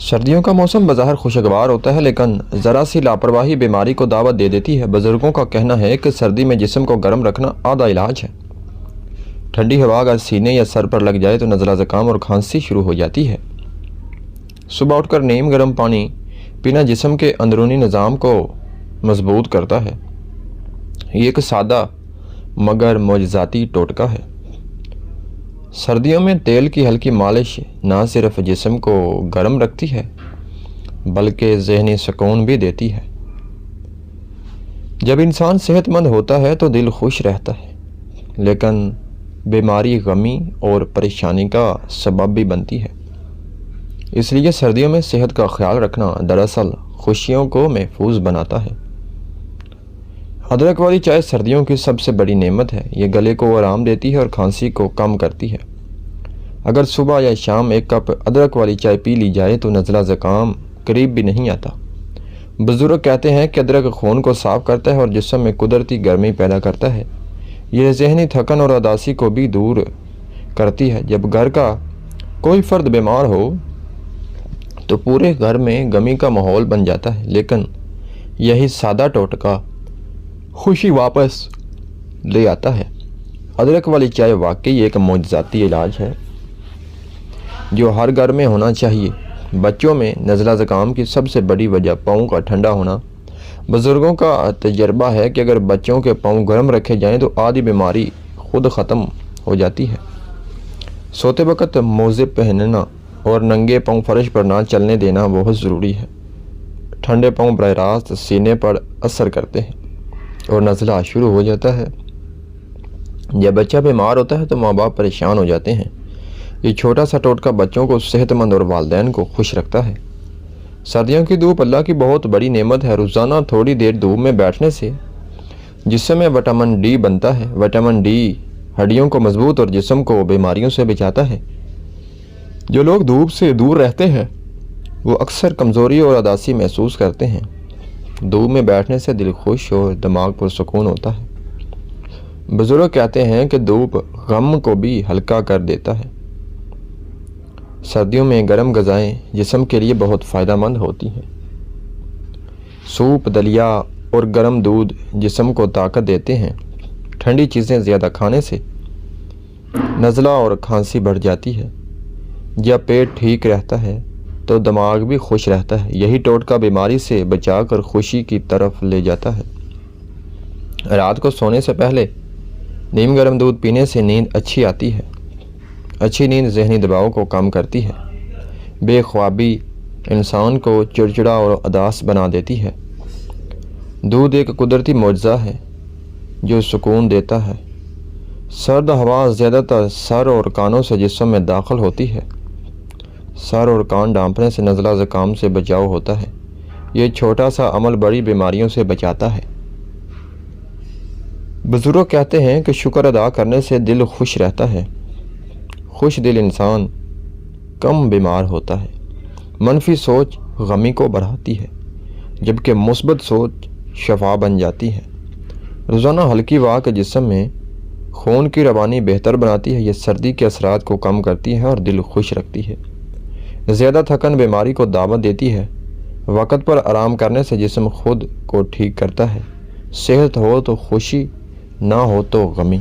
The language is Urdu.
سردیوں کا موسم بظاہر خوشگوار ہوتا ہے، لیکن ذرا سی لاپرواہی بیماری کو دعوت دے دیتی ہے۔ بزرگوں کا کہنا ہے کہ سردی میں جسم کو گرم رکھنا آدھا علاج ہے۔ ٹھنڈی ہوا اگر سینے یا سر پر لگ جائے تو نزلہ زکام اور کھانسی شروع ہو جاتی ہے۔ صبح اٹھ کر نیم گرم پانی پینا جسم کے اندرونی نظام کو مضبوط کرتا ہے۔ یہ ایک سادہ مگر معجزاتی ٹوٹکا ہے۔ سردیوں میں تیل کی ہلکی مالش نہ صرف جسم کو گرم رکھتی ہے بلکہ ذہنی سکون بھی دیتی ہے۔ جب انسان صحت مند ہوتا ہے تو دل خوش رہتا ہے، لیکن بیماری غمی اور پریشانی کا سبب بھی بنتی ہے۔ اس لیے سردیوں میں صحت کا خیال رکھنا دراصل خوشیوں کو محفوظ بناتا ہے۔ ادرک والی چائے سردیوں کی سب سے بڑی نعمت ہے۔ یہ گلے کو آرام دیتی ہے اور کھانسی کو کم کرتی ہے۔ اگر صبح یا شام ایک کپ ادرک والی چائے پی لی جائے تو نزلہ زکام قریب بھی نہیں آتا۔ بزرگ کہتے ہیں کہ ادرک خون کو صاف کرتا ہے اور جسم میں قدرتی گرمی پیدا کرتا ہے۔ یہ ذہنی تھکن اور اداسی کو بھی دور کرتی ہے۔ جب گھر کا کوئی فرد بیمار ہو تو پورے گھر میں غمی کا ماحول بن جاتا ہے، لیکن یہی سادہ ٹوٹکا خوشی واپس لے آتا ہے۔ ادرک والی چائے واقعی ایک معجزاتی علاج ہے جو ہر گھر میں ہونا چاہیے۔ بچوں میں نزلہ زکام کی سب سے بڑی وجہ پاؤں کا ٹھنڈا ہونا۔ بزرگوں کا تجربہ ہے کہ اگر بچوں کے پاؤں گرم رکھے جائیں تو آدھی بیماری خود ختم ہو جاتی ہے۔ سوتے وقت موزے پہننا اور ننگے پاؤں فرش پر نہ چلنے دینا بہت ضروری ہے۔ ٹھنڈے پاؤں براہ راست سینے پر اثر کرتے ہیں اور نزلہ شروع ہو جاتا ہے۔ جب بچہ بیمار ہوتا ہے تو ماں باپ پریشان ہو جاتے ہیں۔ یہ چھوٹا سا ٹوٹکا بچوں کو صحت مند اور والدین کو خوش رکھتا ہے۔ سردیوں کی دھوپ اللہ کی بہت بڑی نعمت ہے۔ روزانہ تھوڑی دیر دھوپ میں بیٹھنے سے جسم میں وٹامن ڈی بنتا ہے۔ وٹامن ڈی ہڈیوں کو مضبوط اور جسم کو بیماریوں سے بچاتا ہے۔ جو لوگ دھوپ سے دور رہتے ہیں وہ اکثر کمزوری اور اداسی محسوس کرتے ہیں۔ دھوپ میں بیٹھنے سے دل خوش اور دماغ پر سکون ہوتا ہے۔ بزرگ کہتے ہیں کہ دھوپ غم کو بھی ہلکا کر دیتا ہے۔ سردیوں میں گرم غذائیں جسم کے لیے بہت فائدہ مند ہوتی ہیں۔ سوپ، دلیا اور گرم دودھ جسم کو طاقت دیتے ہیں۔ ٹھنڈی چیزیں زیادہ کھانے سے نزلہ اور کھانسی بڑھ جاتی ہے۔ جب پیٹ ٹھیک رہتا ہے تو دماغ بھی خوش رہتا ہے۔ یہی ٹوٹکا بیماری سے بچا کر خوشی کی طرف لے جاتا ہے۔ رات کو سونے سے پہلے نیم گرم دودھ پینے سے نیند اچھی آتی ہے۔ اچھی نیند ذہنی دباؤ کو کم کرتی ہے۔ بے خوابی انسان کو چڑچڑا اور اداس بنا دیتی ہے۔ دودھ ایک قدرتی معجزہ ہے جو سکون دیتا ہے۔ سرد ہوا زیادہ تر سر اور کانوں سے جسم میں داخل ہوتی ہے۔ سر اور کان ڈھانپنے سے نزلہ زکام سے بچاؤ ہوتا ہے۔ یہ چھوٹا سا عمل بڑی بیماریوں سے بچاتا ہے۔ بزرگ کہتے ہیں کہ شکر ادا کرنے سے دل خوش رہتا ہے۔ خوش دل انسان کم بیمار ہوتا ہے۔ منفی سوچ غمی کو بڑھاتی ہے جبکہ مثبت سوچ شفا بن جاتی ہے۔ روزانہ ہلکی واک جسم میں خون کی روانی بہتر بناتی ہے۔ یہ سردی کے اثرات کو کم کرتی ہے اور دل خوش رکھتی ہے۔ زیادہ تھکن بیماری کو دعوت دیتی ہے۔ وقت پر آرام کرنے سے جسم خود کو ٹھیک کرتا ہے۔ صحت ہو تو خوشی، نہ ہو تو غمی۔